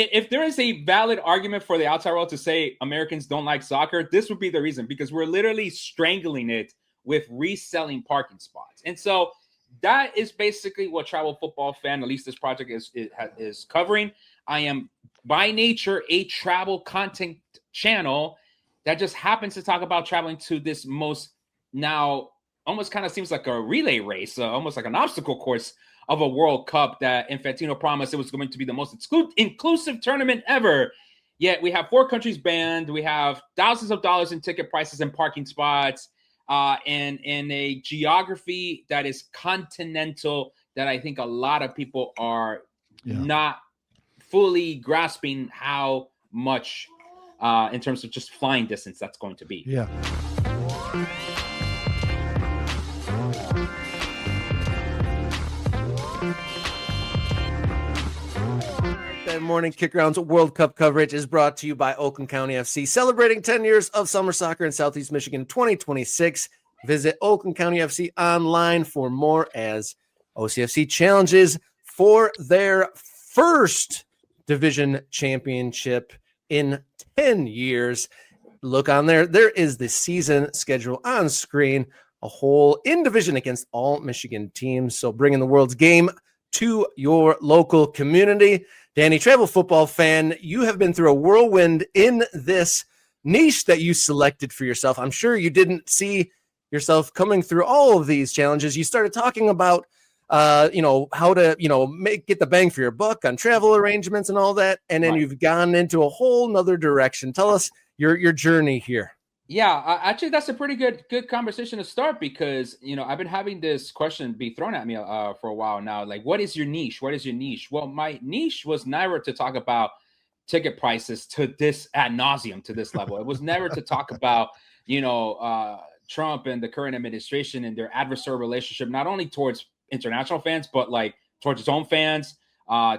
If there is a valid argument for the outside world to say Americans don't like soccer, this would be the reason, because we're literally strangling it with reselling parking spots. And so that is basically what Travel Football Fan, at least this project is covering. I am by nature a travel content channel that just happens to talk about traveling to this most now almost kind of seems like a relay race, almost like an obstacle course of a World Cup that Infantino promised it was going to be the most inclusive tournament ever. Yet we have 4 countries banned. We have thousands of dollars in ticket prices and parking spots, and in a geography that is continental that I think a lot of people are not fully grasping how much in terms of just flying distance that's going to be. Yeah. That morning, Kickaround's World Cup coverage is brought to you by Oakland County FC, celebrating 10 years of summer soccer in Southeast Michigan 2026. Visit Oakland County FC online for more as OCFC challenges for their first division championship in 10 years. Look on there. There is the season schedule on screen, a whole in division against all Michigan teams. So bringing the world's game to your local community. Danny, Travel Football Fan, you have been through a whirlwind in this niche that you selected for yourself. I'm sure you didn't see yourself coming through all of these challenges. You started talking about, how to, get the bang for your buck on travel arrangements and all that. And then you've gone into a whole nother direction. Tell us your journey here. Yeah, actually, that's a pretty good conversation to start, because, I've been having this question be thrown at me for a while now. Like, what is your niche? What is your niche? Well, my niche was never to talk about ticket prices to this ad nauseum, to this level. It was never to talk about, Trump and the current administration and their adversarial relationship, not only towards international fans, but like towards its own fans,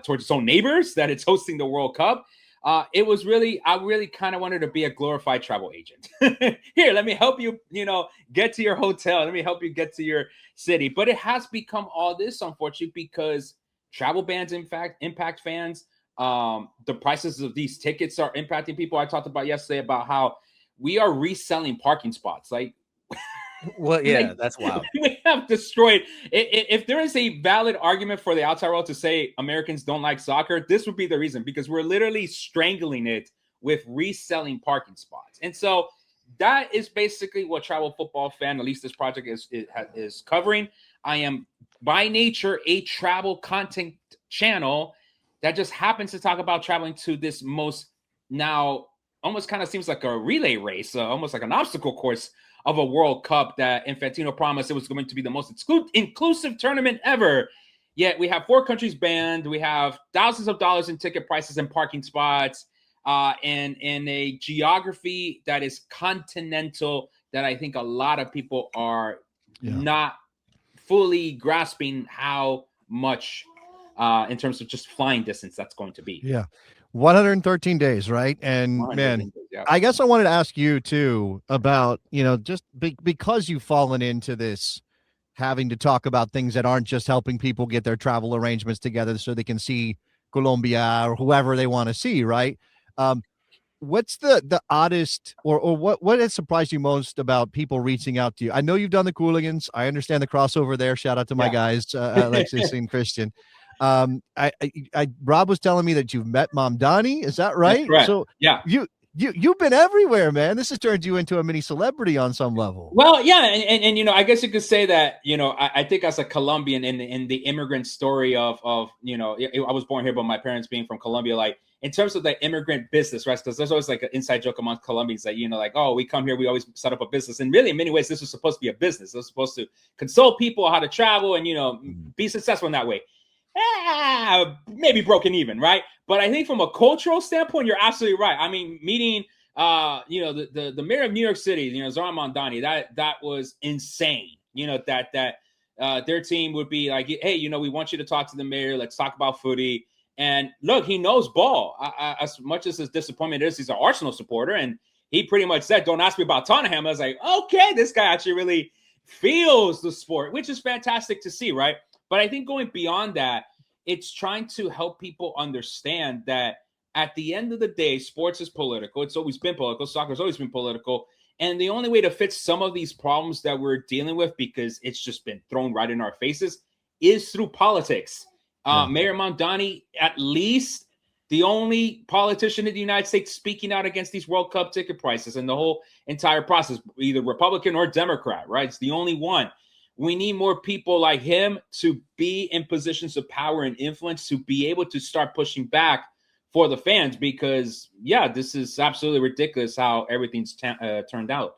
towards its own neighbors that it's hosting the World Cup. I really kind of wanted to be a glorified travel agent. Here, let me help you, get to your hotel. Let me help you get to your city. But it has become all this, unfortunately, because travel bans, in fact, impact fans. The prices of these tickets are impacting people. I talked about yesterday about how we are reselling parking spots. Like, well, yeah, that's wild. We have destroyed. If there is a valid argument for the outside world to say Americans don't like soccer, this would be the reason, because we're literally strangling it with reselling parking spots. And so that is basically what Travel Football Fan, at least this project is covering. I am by nature a travel content channel that just happens to talk about traveling to this most now almost kind of seems like a relay race, almost like an obstacle course of a World Cup that Infantino promised it was going to be the most inclusive tournament ever. Yet we have 4 countries banned. We have thousands of dollars in ticket prices and parking spots, and in a geography that is continental that I think a lot of people are not fully grasping how much in terms of just flying distance that's going to be. Yeah. 113 days, right? And man, I guess I wanted to ask you too about, just because you've fallen into this, having to talk about things that aren't just helping people get their travel arrangements together so they can see Colombia or whoever they want to see, right? What's the oddest or what has surprised you most about people reaching out to you? I know you've done the Cooligans. I understand the crossover there. Shout out to my guys, Alexis and Christian. Rob was telling me that you've met Mamdani. Is that right? So you've been everywhere, man. This has turned you into a mini celebrity on some level. Well, yeah. And I guess you could say that, I think as a Colombian in the immigrant story of, I was born here, but my parents being from Colombia, like in terms of the immigrant business, right? Because there's always like an inside joke among Colombians that, like, oh, we come here, we always set up a business. And really, in many ways, this was supposed to be a business. It was supposed to consult people how to travel and, be successful in that way. Maybe broken even, right? But I think from a cultural standpoint, you're absolutely right. I mean, meeting the mayor of New York City, Zoran Mamdani, that was insane. That their team would be like, hey, we want you to talk to the mayor. Let's talk about footy. And look, he knows ball. As much as his disappointment is, he's an Arsenal supporter, and he pretty much said, "Don't ask me about Tottenham." I was like, okay, this guy actually really feels the sport, which is fantastic to see, right? But I think going beyond that, it's trying to help people understand that at the end of the day, sports is political. It's always been political. Soccer's always been political. And the only way to fix some of these problems that we're dealing with, because it's just been thrown right in our faces, is through politics. Mayor Mamdani, at least the only politician in the United States speaking out against these World Cup ticket prices and the whole entire process, either Republican or Democrat, right? It's the only one. We need more people like him to be in positions of power and influence to be able to start pushing back for the fans, because, yeah, this is absolutely ridiculous how everything's turned out.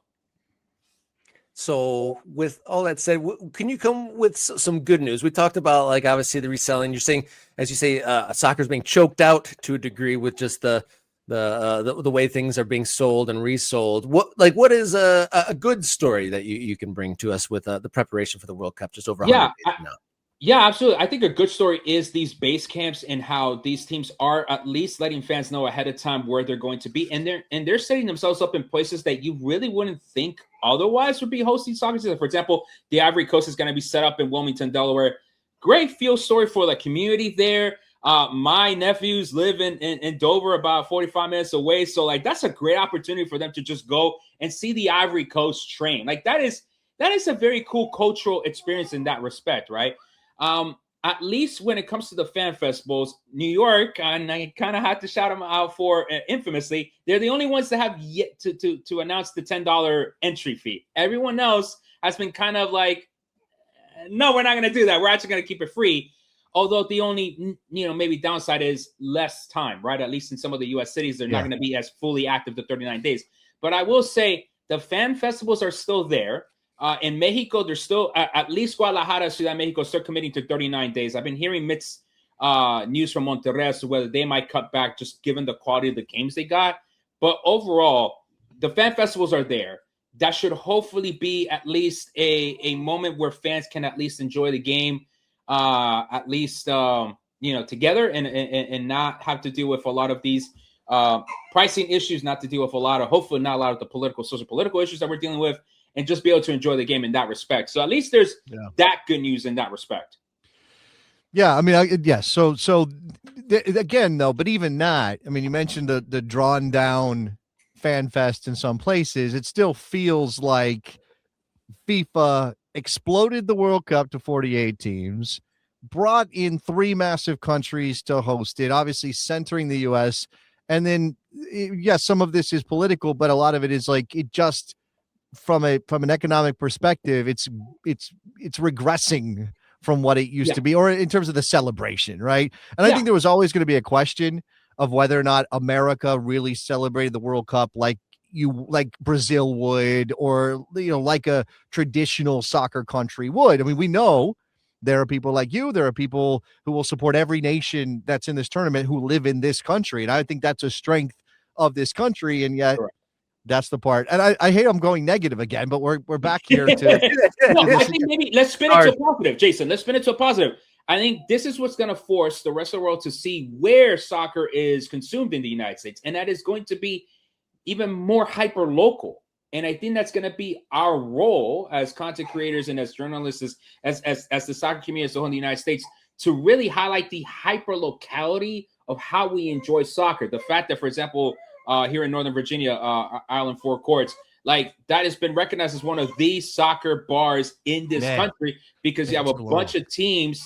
So with all that said, can you come with some good news? We talked about, like, obviously the reselling. You're saying, as you say, soccer's being choked out to a degree with just the way things are being sold and resold. What is a good story that you can bring to us with the preparation for the World Cup just over 100 days now? Yeah, absolutely. I think a good story is these base camps and how these teams are at least letting fans know ahead of time where they're going to be. And they're setting themselves up in places that you really wouldn't think otherwise would be hosting soccer season. For example, the Ivory Coast is going to be set up in Wilmington, Delaware. Great field story for the community there. My nephews live in Dover, about 45 minutes away. So, like, that's a great opportunity for them to just go and see the Ivory Coast train. Like, that is a very cool cultural experience in that respect, right? At least when it comes to the fan festivals, New York, and I kind of had to shout them out for infamously, they're the only ones that have yet to announce the $10 entry fee. Everyone else has been kind of like, no, we're not going to do that. We're actually going to keep it free. Although the only, maybe downside is less time, right? At least in some of the U.S. cities, they're not going to be as fully active to 39 days. But I will say the fan festivals are still there. In Mexico, there's still, at least Guadalajara, Ciudad Mexico, still committing to 39 days. I've been hearing mixed news from Monterrey as to whether they might cut back just given the quality of the games they got. But overall, the fan festivals are there. That should hopefully be at least a moment where fans can at least enjoy the game, at least, together and not have to deal with a lot of these pricing issues, not to deal with hopefully not a lot of the social political issues that we're dealing with, and just be able to enjoy the game in that respect. So at least there's that good news in that respect. Yeah, I mean, yes. So again, though, but even not, I mean, you mentioned the drawn down fan fest in some places. It still feels like FIFA exploded the World Cup to 48 teams, brought in 3 massive countries to host it, obviously centering the U.S. And then, yes, some of this is political, but a lot of it is like it just from an economic perspective, it's regressing from what it used to be, or in terms of the celebration, right? And I think there was always going to be a question of whether or not America really celebrated the World Cup like Brazil would, or like a traditional soccer country would. I mean, we know there are people like you, there are people who will support every nation that's in this tournament who live in this country, and I think that's a strength of this country. And yet that's the part. And I hate I'm going negative again, but we're back here to I think maybe let's spin it to a positive, Jason. Let's spin it to a positive. I think this is what's going to force the rest of the world to see where soccer is consumed in the United States. And that is going to be even more hyper local. And I think that's going to be our role as content creators and as journalists, as the soccer community as a whole in the United States, to really highlight the hyper locality of how we enjoy soccer. The fact that, for example, here in Northern Virginia, Island Four Courts, like that has been recognized as one of the soccer bars in this country, because you have a bunch of teams,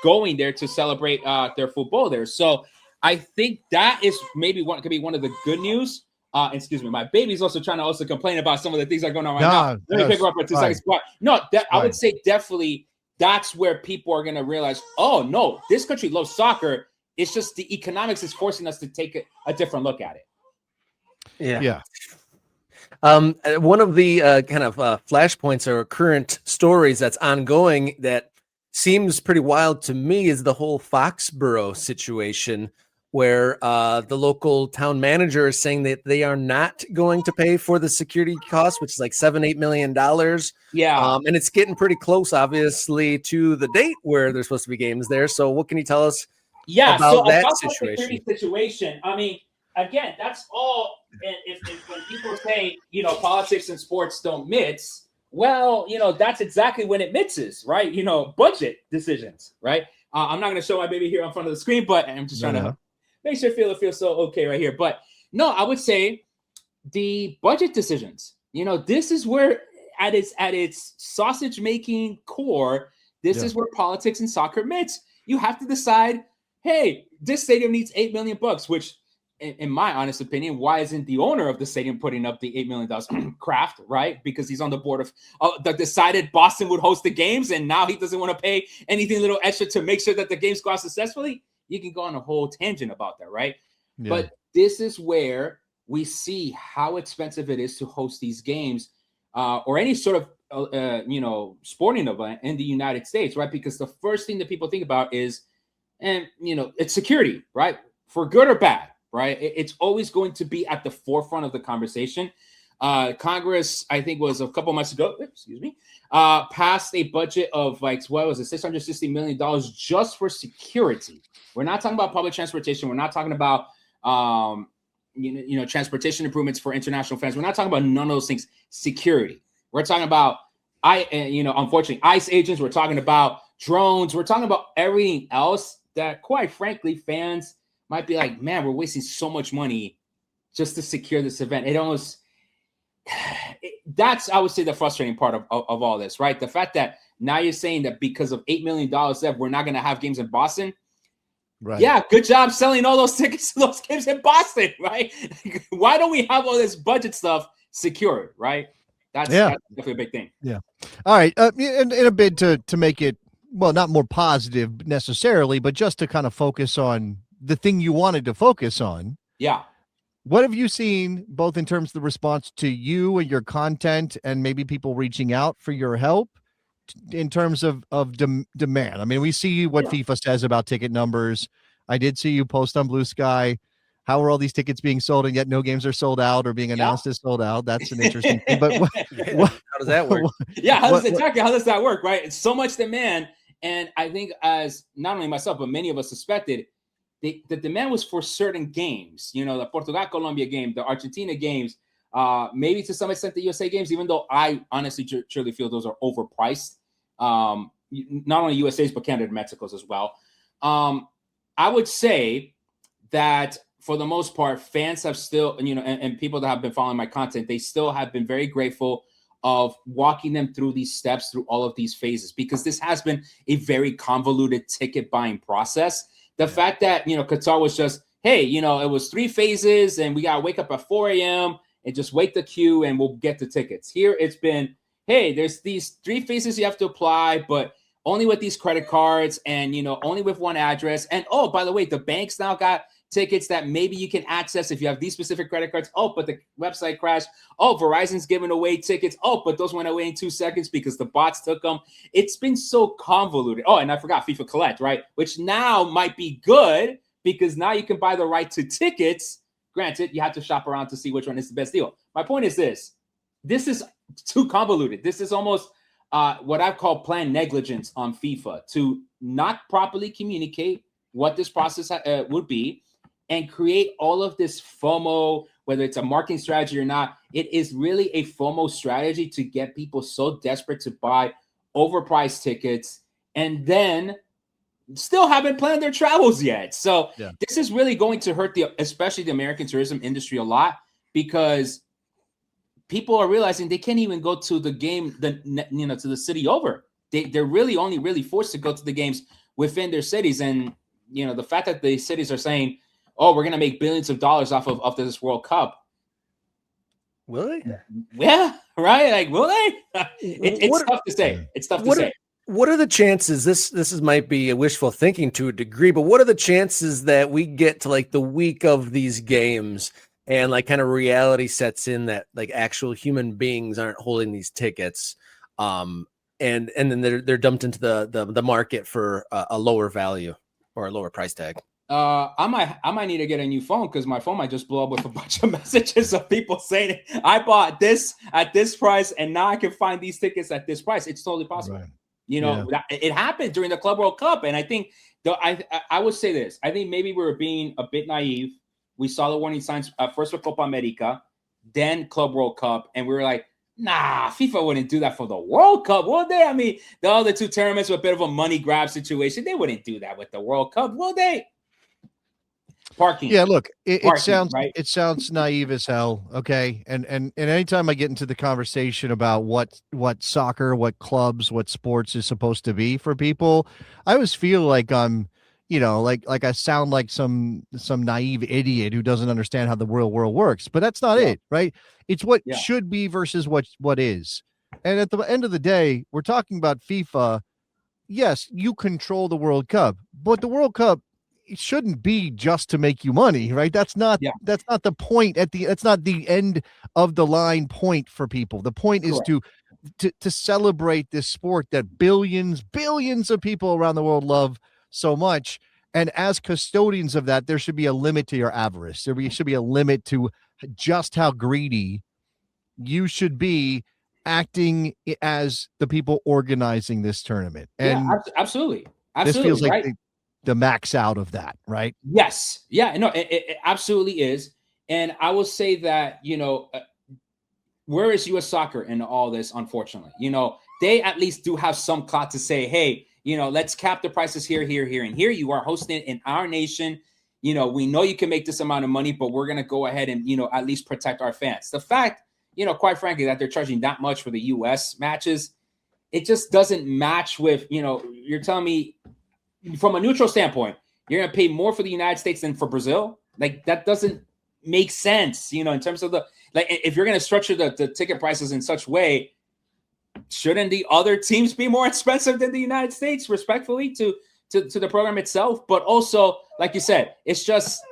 going there to celebrate their football there. So I think that is maybe could be one of the good news. Excuse me, my baby's also trying to complain about some of the things that are going on right now. Let me pick her up for 2 seconds. I would say definitely that's where people are going to realize, oh no, this country loves soccer. It's just the economics is forcing us to take a different look at it. Yeah. One of the kind of flashpoints or current stories that's ongoing that seems pretty wild to me is the whole Foxborough situation, where the local town manager is saying that they are not going to pay for the security costs, which is like $7-8 million. Yeah. And it's getting pretty close, obviously, to the date where there's supposed to be games there. So what can you tell us about that situation? I mean, again, that's all. And if when people say, politics and sports don't mix, well, that's exactly when it mixes, right? Budget decisions, right? I'm not going to show my baby here in front of the screen, but I'm just trying to makes her feel so okay right here. But no, I would say the budget decisions. This is where at its sausage making core, this is where politics and soccer meets. You have to decide, hey, this stadium needs $8 million, which in my honest opinion, why isn't the owner of the stadium putting up the $8 million? Kraft, right? Because he's on the board of that decided Boston would host the games, and now he doesn't want to pay anything a little extra to make sure that the games go out successfully. You can go on a whole tangent about that, right? Yeah. But this is where we see how expensive it is to host these games or any sort of sporting event in the United States, right? Because the first thing that people think about is, it's security, right? For good or bad. Right. It's always going to be at the forefront of the conversation. Congress, I think was a couple months ago, passed a budget of $660 million just for security. We're not talking about public transportation. We're not talking about, transportation improvements for international fans. We're not talking about none of those things. Security. We're talking about, unfortunately, ICE agents. We're talking about drones. We're talking about everything else that, quite frankly, fans might be like, man, we're wasting so much money just to secure this event. That's, I would say, the frustrating part of all this, right? The fact that now you're saying that because of $8 million left, we're not going to have games in Boston. Right. Yeah, good job selling all those tickets to those games in Boston, right? Why don't we have all this budget stuff secured, right? That's definitely a big thing. Yeah. All right. In a bid to make it, well, not more positive necessarily, but just to kind of focus on the thing you wanted to focus on. Yeah. What have you seen both in terms of the response to you and your content and maybe people reaching out for your help in terms of demand? I mean, we see what FIFA says about ticket numbers. I did see you post on Blue Sky. How are all these tickets being sold and yet no games are sold out or being announced as sold out? That's an interesting thing. But how does that work? How does that work, right? It's so much demand. And I think as not only myself, but many of us suspected, the demand was for certain games, the Portugal-Colombia game, the Argentina games, maybe to some extent the USA games, even though I honestly truly feel those are overpriced. Not only USA's, but Canada and Mexico's as well. I would say that for the most part, fans have still, and people that have been following my content, they still have been very grateful of walking them through these steps, through all of these phases, because this has been a very convoluted ticket buying process. The fact that, Qatar was just, hey, it was 3 phases and we got to wake up at 4 a.m. and just wait the queue and we'll get the tickets. Here it's been, hey, there's these 3 phases you have to apply, but only with these credit cards and, only with one address. And, oh, by the way, the banks now got tickets that maybe you can access if you have these specific credit cards. Oh, but the website crashed. Oh, Verizon's giving away tickets. Oh, but those went away in 2 seconds because the bots took them. It's been so convoluted. Oh, and I forgot FIFA Collect, right? Which now might be good because now you can buy the right to tickets. Granted, you have to shop around to see which one is the best deal. My point is this is too convoluted. This is almost what I've called planned negligence on FIFA to not properly communicate what this process would be and create all of this FOMO, whether it's a marketing strategy or not. It is really a FOMO strategy to get people so desperate to buy overpriced tickets and then still haven't planned their travels yet. So this is really going to hurt especially the American tourism industry a lot, because people are realizing they can't even go to the game, to the city over. They're really only forced to go to the games within their cities. And, the fact that the cities are saying, oh, we're going to make billions of dollars off of this World Cup. Will they? Yeah, right. Like, will they? It's tough to say. It's tough to say. What are the chances? This might be a wishful thinking to a degree, but what are the chances that we get to like the week of these games and like kind of reality sets in that like actual human beings aren't holding these tickets, and then they're dumped into the market for a lower value or a lower price tag? I might need to get a new phone because my phone might just blow up with a bunch of messages of people saying I bought this at this price and now I can find these tickets at this price. It's totally possible. Right. It happened during the Club World Cup, and I think I would say this. I think maybe we were being a bit naive. We saw the warning signs first with Copa America, then Club World Cup, and we were like, nah, FIFA wouldn't do that for the World Cup, would they? I mean, the other 2 tournaments were a bit of a money grab situation. They wouldn't do that with the World Cup, will they? Parking. Yeah, look, it sounds right? it sounds naive as hell. Okay, and anytime I get into the conversation about what soccer, what clubs, what sports is supposed to be for people, I always feel like I'm, like I sound like some naive idiot who doesn't understand how the real world works. But that's not it, right? It's what should be versus what is. And at the end of the day, we're talking about FIFA. Yes, you control the World Cup, but the World Cup, it shouldn't be just to make you money, right? That's not the point that's not the end of the line point for people. The point is to celebrate this sport that billions of people around the world love so much. And as custodians of that, there should be a limit to your avarice. Should be a limit to just how greedy you should be acting as the people organizing this tournament. And absolutely. This feels like the max out of that, right? Yes. Yeah, no, it absolutely is. And I will say that, where is U.S. soccer in all this, unfortunately? They at least do have some clout to say, hey, let's cap the prices here, and here. You are hosting it in our nation. We know you can make this amount of money, but we're going to go ahead and, at least protect our fans. The fact, quite frankly, that they're charging that much for the U.S. matches, it just doesn't match with, you're telling me, from a neutral standpoint, you're going to pay more for the United States than for Brazil. Like, that doesn't make sense, in terms of if you're going to structure the ticket prices in such way, shouldn't the other teams be more expensive than the United States, respectfully, to the program itself? But also, like you said, it's just,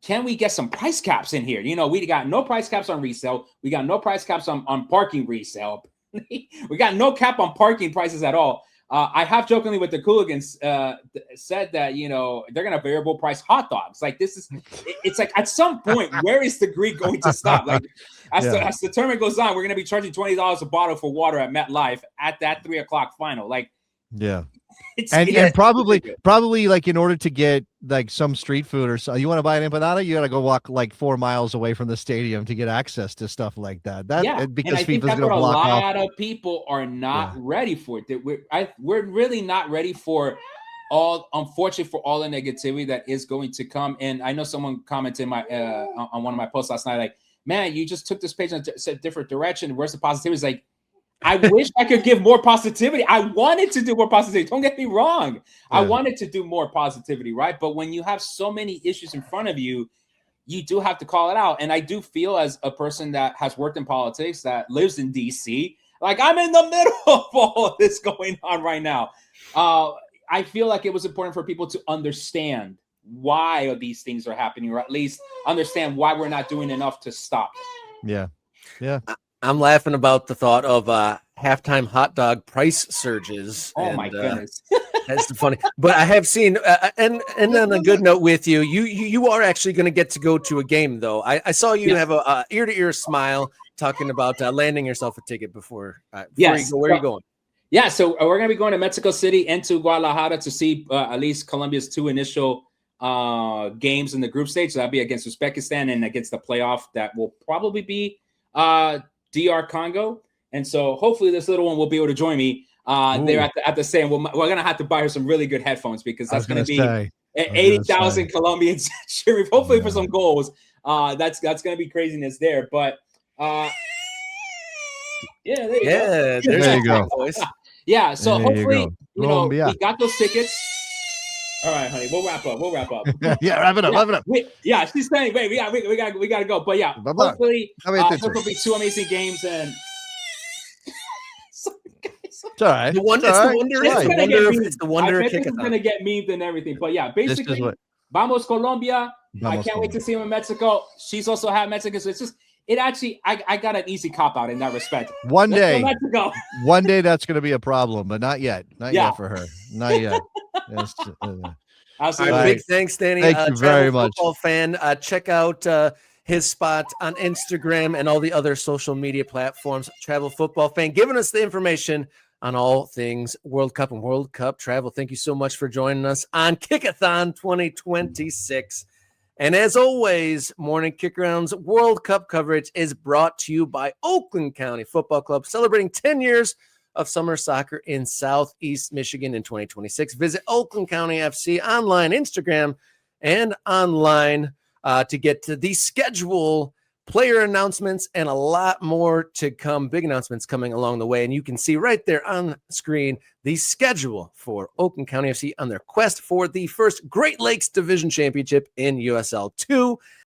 can we get some price caps in here? We got no price caps on resale. We got no price caps on parking resale. We got no cap on parking prices at all. I half jokingly with the Cooligans said that, they're going to variable price hot dogs. Like, it's like, at some point, where is the greed going to stop? Like, as the tournament goes on, we're going to be charging $20 a bottle for water at MetLife at that 3:00 final. Like, and probably like, in order to get like some street food or so, you want to buy an empanada, you got to go walk like 4 miles away from the stadium to get access to stuff like that. Because and I think FIFA's that's going to what block a off. lot of people are not ready for it. We're really not ready for unfortunately, for all the negativity that is going to come. And I know someone commented on one of my posts last night, like, man, you just took this page in a different direction. Where's the positivity? It's like, I wish I could give more positivity. I wanted to do more positivity. Don't get me wrong. I wanted to do more positivity, right? But when you have so many issues in front of you, you do have to call it out. And I do feel, as a person that has worked in politics, that lives in DC, like, I'm in the middle of all of this going on right now. I feel like it was important for people to understand why these things are happening, or at least understand why we're not doing enough to stop it. Yeah. I'm laughing about the thought of halftime hot dog price surges. Oh, my goodness. That's funny. But I have seen, and on a good note with you, you are actually going to get to go to a game, though. I saw you have a ear-to-ear smile talking about landing yourself a ticket before you go. Where are you going? Yeah, so we're going to be going to Mexico City and to Guadalajara to see at least Colombia's 2 initial games in the group stage. So that'll be against Uzbekistan and against the playoff that will probably be DR Congo. And so hopefully this little one will be able to join me there at the same. We're going to have to buy her some really good headphones, because that's going to be 80,000 Colombians cheering, hopefully for some goals. That's going to be craziness there. But there you go. Yeah, so hopefully, we got those tickets. All right, honey, we'll wrap up. Yeah, wrap it up. She's saying, wait, we got to go. But yeah, hopefully, will be 2 amazing games. And it's all right. It's the wonder. I bet it's going to get memed and everything. But yeah, basically, Vamos Colombia. I can't wait to see him in Mexico. She's also half Mexican, so it's just, it actually, I got an easy cop out in that respect. One day that's going to be a problem, but not yet. Not yet for her. Not yet. Absolutely. Big thanks, Danny. Thank you very much. Fan. Check out his spot on Instagram and all the other social media platforms. Travel Football Fan, giving us the information on all things World Cup and World Cup travel. Thank you so much for joining us on Kickathon 2026. And as always, Morning Kickaround's World Cup coverage is brought to you by Oakland County Football Club, celebrating 10 years of summer soccer in Southeast Michigan in 2026. Visit Oakland County FC online, Instagram, and online to get to the schedule, player announcements, and a lot more to come. Big announcements coming along the way. And you can see right there on screen the schedule for Oakland County FC on their quest for the first Great Lakes Division Championship in USL 2.